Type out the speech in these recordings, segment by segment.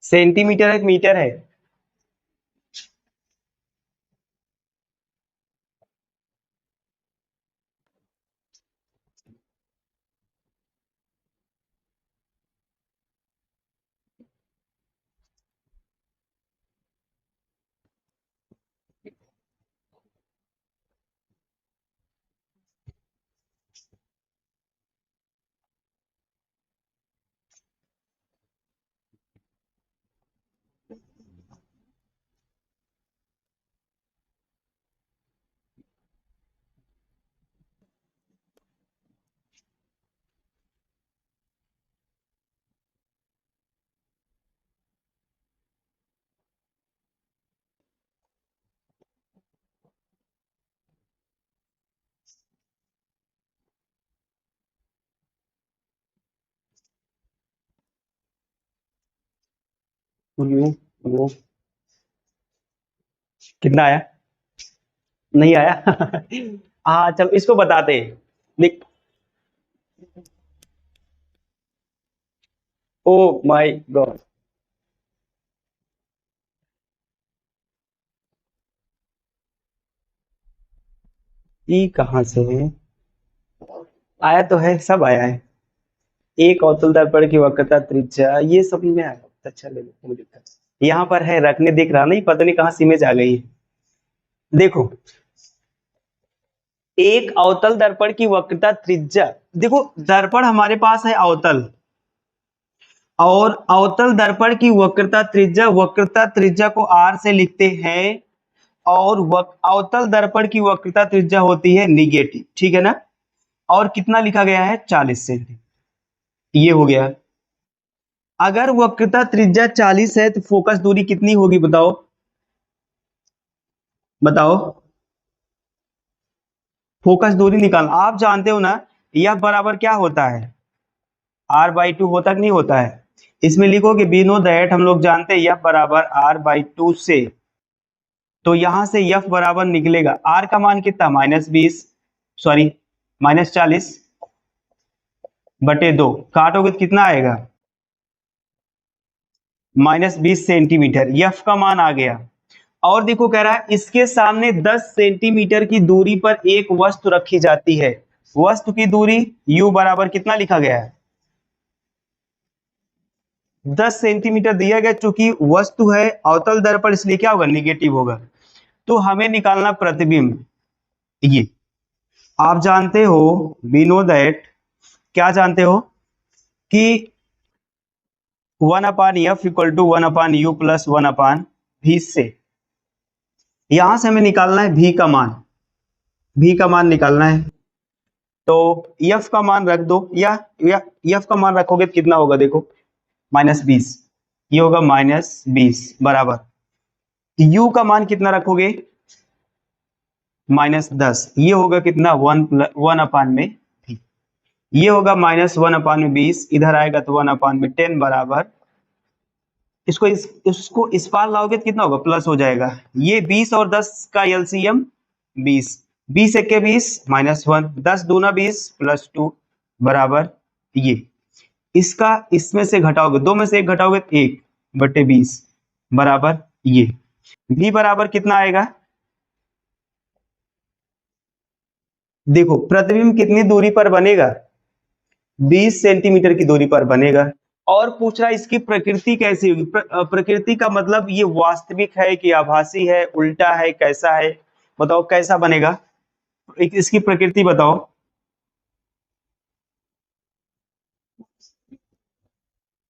Centimetre एक metre है। You वो कितना आया? नहीं आया। हाँ चलो इसको बताते हैं। देख, ओ माय गॉड, ये कहाँ से है? आया तो है, सब आया है। एक अवतल दर्पण की वक्रता त्रिज्या, ये सब में आया। अच्छा ले लो, मुझे यहाँ पर है, रखने दिख रहा नहीं, पता नहीं कहाँ से इमेज आ गई है। देखो, एक अवतल दर्पण की वक्रता त्रिज्या, देखो दर्पण हमारे पास है अवतल, और अवतल दर्पण की वक्रता त्रिज्या को r से लिखते हैं, और अवतल दर्पण की वक्रता त्रिज्या होती है निगेटिव, ठीक है ना। और कितना लिखा गया है? 40 सेंटीमीटर। ये हो गया। अगर वक्रता त्रिज्या 40 है तो फोकस दूरी कितनी होगी बताओ? बताओ, फोकस दूरी निकालना आप जानते हो ना, यह बराबर क्या होता है? r/2 होता कि नहीं होता है? इसमें लिखो कि वी नो दैट, हम लोग जानते हैं यह बराबर r/2 से, तो यहां से f बराबर निकलेगा, r का मान कितना? -20, सॉरी -40/2, काटोगे तो कितना आएगा? -20 सेंटीमीटर, f का मान आ गया। और देखो कह रहा है इसके सामने 10 सेंटीमीटर की दूरी पर एक वस्तु रखी जाती है। वस्तु की दूरी u बराबर कितना लिखा गया है? 10 सेंटीमीटर दिया गया, चूंकि वस्तु है अवतल दर्पण इसलिए क्या होगा? निगेटिव होगा। तो हमें निकालना प्रतिबिंब। ये आप जानते हो, वी नो दैट, क्या जानते हो कि 1/f = 1/u + 1/v से, यहां से हमें निकालना है v का मान, v का मान निकालना है। तो f का मान रख दो, या f का मान रखोगे तो कितना होगा? देखो -20, ये होगा -20 बराबर, u का मान कितना रखोगे? -10, ये होगा कितना? 1/में, ये होगा -1/20, इधर आएगा तो 1/10 बराबर, इसको इस पार लाओगे तो कितना होगा? प्लस हो जाएगा। ये 20 और 10 का एलसीएम 20, 20 × 20 -1, 10 दूना 20 +2 बराबर, ये इसका इसमें से घटाओगे, दो में से एक घटाओगे तो 1/20 बराबर, ये v बराबर कितना आएगा? देखो प्रतिबिंब कितनी दूरी पर बनेगा? 20 सेंटीमीटर की दूरी पर बनेगा। और पूछ रहा है इसकी प्रकृति कैसी होगी? प्रकृति का मतलब ये वास्तविक है कि आभासी है, उल्टा है, कैसा है? बताओ कैसा बनेगा? इसकी प्रकृति बताओ।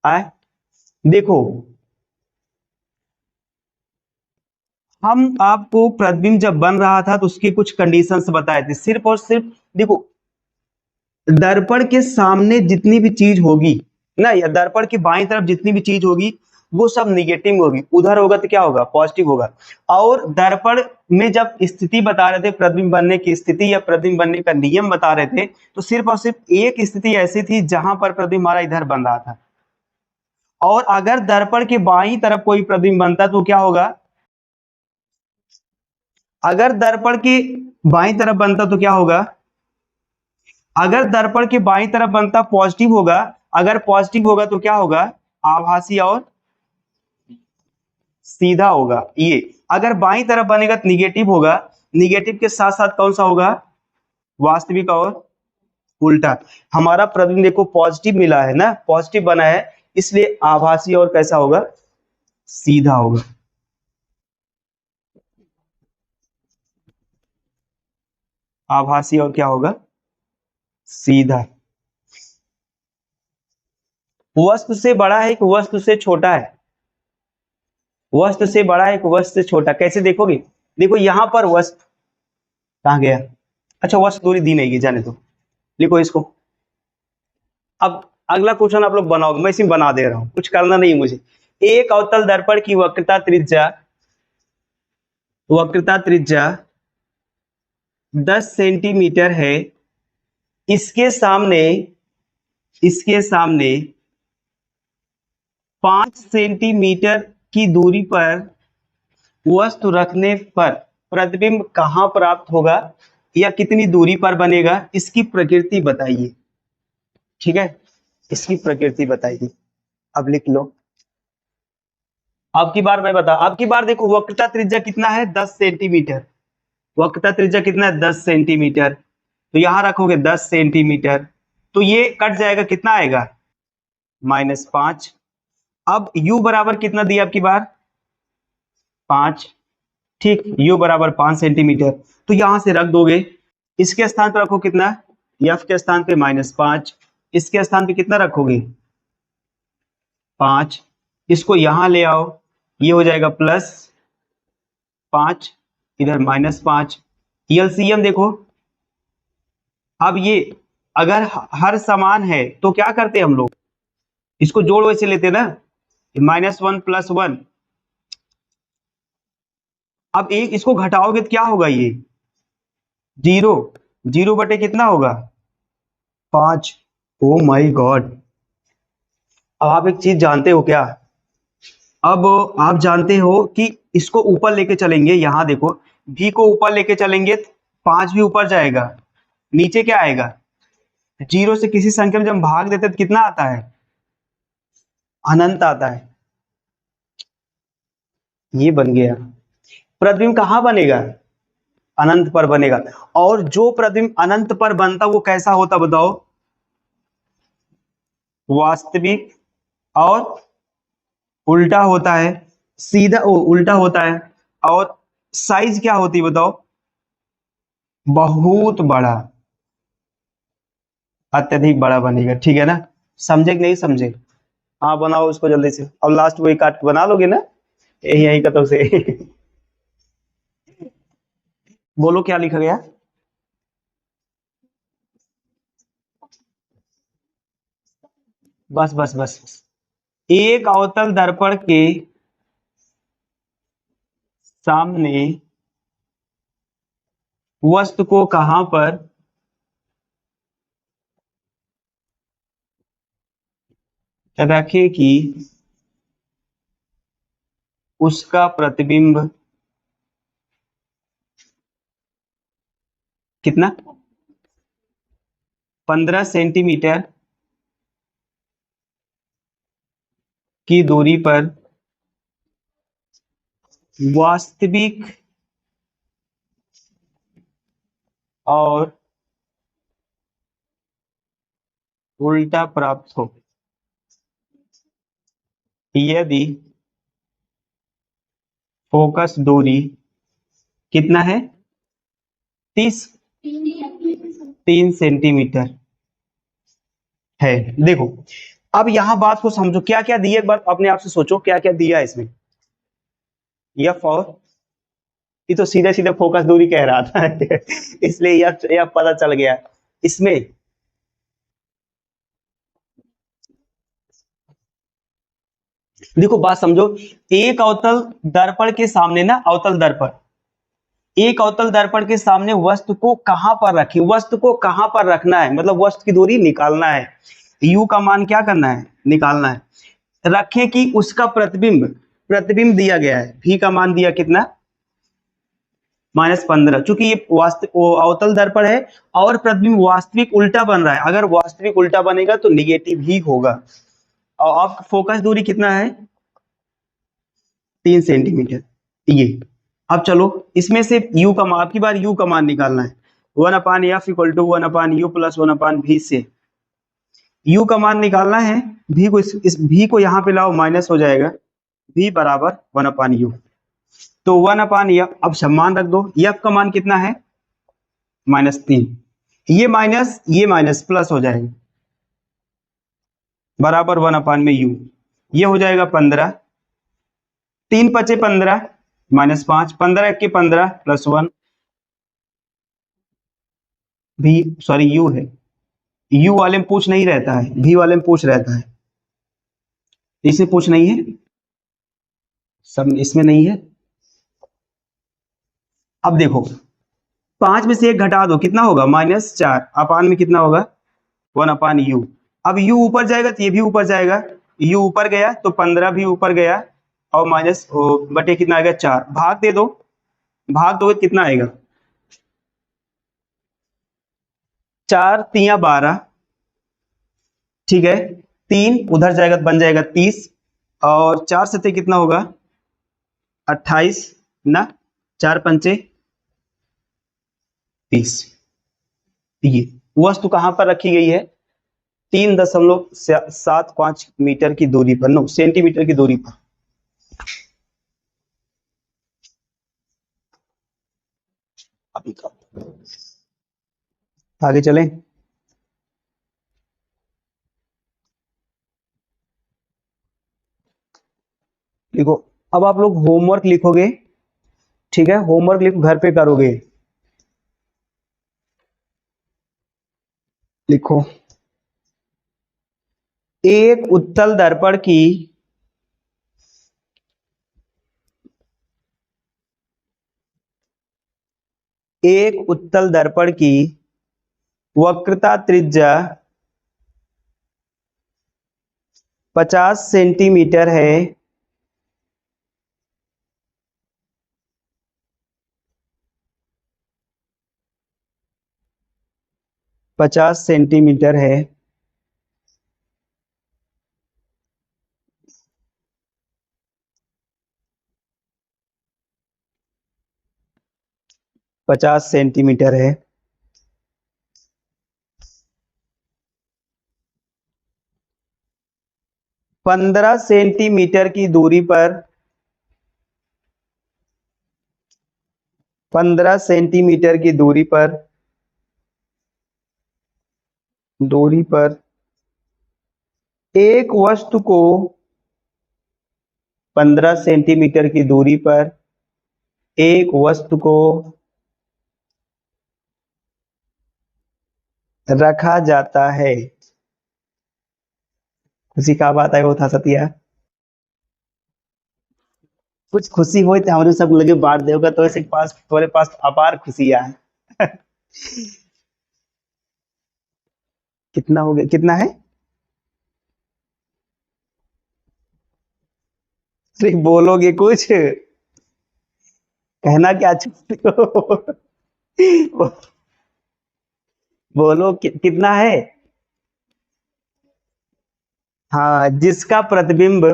आए देखो, हम आपको प्रतिबिंब जब बन रहा था तो उसकी कुछ कंडीशंस बताए थे, सिर्फ और सिर्फ देखो, दर्पण के सामने जितनी भी चीज होगी ना, या दर्पण की बाईं तरफ जितनी भी चीज होगी वो सब निगेटिव होगी, उधर होगा तो क्या होगा? पॉजिटिव होगा। और दर्पण में जब स्थिति बता रहे थे, प्रतिबिंब बनने की स्थिति या प्रतिबिंब बनने का नियम बता रहे थे, तो सिर्फ और सिर्फ एक स्थिति ऐसी थी जहां पर प्रतिबिंब हमारा इधर बन रहा था। और अगर दर्पण के बाईं तरफ कोई प्रतिबिंब बनता तो क्या होगा? अगर दर्पण की बाईं तरफ बनता तो क्या होगा? अगर दर्पण के बाईं तरफ बनता पॉजिटिव होगा, अगर पॉजिटिव होगा तो क्या होगा? आभासी और सीधा होगा ये। अगर बाईं तरफ बनेगा तो निगेटिव होगा, निगेटिव के साथ साथ कौन सा होगा, वास्तविक और उल्टा। हमारा प्रतिबिंब देखो पॉजिटिव मिला है ना, पॉजिटिव बना है, इसलिए आभासी और कैसा होगा, सीधा होगा। आभासी और क्या होगा, सीधा। वस्तु से बड़ा है कि वस्तु से छोटा है, वस्तु से बड़ा है कि वस्तु से छोटा, कैसे देखोगे, देखो यहां पर वस्तु कहां गया, अच्छा वस्तु दूरी दी नहीं गई, जाने दो, लिखो इसको। अब अगला क्वेश्चन आप लोग बनाओगे, मैं इसमें बना दे रहा हूं, कुछ करना नहीं मुझे। एक अवतल दर्पण की वक्रता त्रिज्या 10 सेंटीमीटर है, इसके सामने 5 सेंटीमीटर की दूरी पर वस्तु रखने पर प्रतिबिंब कहां प्राप्त होगा या कितनी दूरी पर बनेगा, इसकी प्रकृति बताइए। ठीक है, इसकी प्रकृति बताइए। अब लिख लो। अब की बार मैं बता, अब की बार देखो वक्रता त्रिज्या कितना है, 10 सेंटीमीटर। वक्रता त्रिज्या कितना है, 10 सेंटीमीटर। तो यहां रखोगे 10 सेंटीमीटर, तो ये कट जाएगा, कितना आएगा, -5। अब u बराबर कितना दिया आपकी बार, 5। ठीक, u बराबर 5 सेंटीमीटर, तो यहां से रख दोगे, इसके स्थान पर रखो कितना, f के स्थान पे -5, इसके स्थान पे कितना रखोगे, 5। इसको यहां ले आओ, ये हो जाएगा +5, इधर -5, एलसीएम देखो। अब ये अगर हर समान है तो क्या करते हैं हम लोग, इसको जोड़ वैसे लेते ना, -1 + 1। अब एक इसको घटाओगे तो क्या होगा, ये 0, 0 बटे कितना होगा, 5। Oh my God. अब आप एक चीज जानते हो क्या, अब आप जानते हो कि इसको ऊपर लेके चलेंगे, यहां देखो v को ऊपर लेके चलेंगे तो 5 भी ऊपर जाएगा, नीचे क्या आएगा, 0 से किसी संख्या में जब भाग देते तो कितना आता है, अनंत आता है। ये बन गया, प्रतिबिंब कहां बनेगा, अनंत पर बनेगा। और जो प्रतिबिंब अनंत पर बनता वो कैसा होता बताओ, वास्तविक और उल्टा होता है, सीधा उल्टा होता है। और साइज क्या होती है बताओ, बहुत बड़ा, अत्यधिक बड़ा बनेगा। ठीक है ना, समझे कि नहीं समझे, हाँ बनाओ उसको जल्दी से। अब लास्ट वही काट बना लोगे ना, यही यही कतौ से बोलो क्या लिखा गया, बस बस बस बस। एक अवतल दर्पण के सामने वस्तु को कहां पर रखे कि उसका प्रतिबिंब कितना, 15 सेंटीमीटर की दूरी पर वास्तविक और उल्टा प्राप्त हो, यदि फोकस दूरी कितना है, 3 सेंटीमीटर है। देखो अब यहां बात को समझो, क्या क्या दिया, एक बार अपने आप से सोचो क्या क्या दिया इसमें, एफ और, ये तो सीधे सीधे फोकस दूरी कह रहा था इसलिए एफ पता चल गया इसमें। देखो बात समझो, एक अवतल दर्पण के सामने ना, अवतल दर्पण, एक अवतल दर्पण के सामने वस्तु को कहां पर रखें, वस्तु को कहां पर रखना है, मतलब वस्तु की दूरी निकालना है, u का मान क्या करना है, निकालना है। रखें कि उसका प्रतिबिंब, प्रतिबिंब दिया गया है, v का मान दिया कितना, -15। चूंकि ये वास्तविक अवतल दर्पण है और प्रतिबिंब वास्तविक उल्टा बन रहा है, अगर वास्तविक उल्टा बनेगा तो निगेटिव ही होगा। और अब फोकस दूरी कितना है, 3 सेंटीमीटर। ये अब चलो इसमें से u का मान, आपकी बार u का मान निकालना है। 1/f equal to 1/u plus 1/v से u का मान निकालना है। v को इस v को यहाँ पे लाओ, माइनस हो जाएगा, v बराबर 1/u। तो 1/f, अब सम्मान रख दो, f का मान कितना है -3, ये माइनस प्लस हो जाएगा बराबर 1/u। ये हो जाएगा 15, 3 पचे 15 -5, 15 के 15 प्लस 1, भी सॉरी u है, u वाले में पूछ नहीं रहता है, v वाले में पूछ रहता है, इसमें पूछ नहीं है, सब इसमें नहीं है। अब देखो 5 में से 1 घटा दो, कितना होगा -4, अपान में कितना होगा 1/u। अब u ऊपर जाएगा तो ये भी ऊपर जाएगा, u ऊपर गया तो 15 भी ऊपर गया, और माइनस बटे कितना आएगा 4, भाग दे दो, भाग दोगे कितना आएगा 4 तिया 12, ठीक है, 3 उधर जाएगा तो बन जाएगा 30, और 4 से कितना होगा 28 ना, 4 पंचे 30। ये वस्तु कहां पर रखी गई है 3.75 मीटर की दूरी पर, नो सेंटीमीटर की दूरी पर। आगे चलें। देखो अब आप लोग होमवर्क लिखोगे, ठीक है, होमवर्क लिखो, घर पे करोगे, लिखो एक उत्तल दर्पण की वक्रता त्रिज्या 50 सेंटीमीटर है, पचास सेंटीमीटर है, पचास सेंटीमीटर है, 15 सेंटीमीटर की दूरी पर, 15 सेंटीमीटर की दूरी पर एक वस्तु को 15 सेंटीमीटर की दूरी पर एक वस्तु को रखा जाता है। खुशी का बात है वो था सतिया, कुछ खुशी हो तो हमारे सब लगे बांट देगा, तो ऐसे पास तुम्हारे पास अपार खुशियां है। कितना हो गया, कितना है, अरे बोलोगे कुछ, कहना क्या चाहते हो। बोलो कितना है। हाँ, जिसका प्रतिबिंब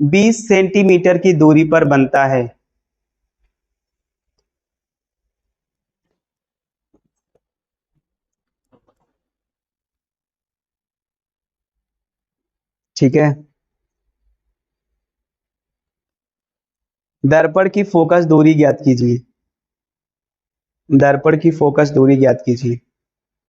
20 सेंटीमीटर की दूरी पर बनता है, ठीक है, दर्पण की फोकस दूरी ज्ञात कीजिए, दर्पण की फोकस दूरी ज्ञात कीजिए।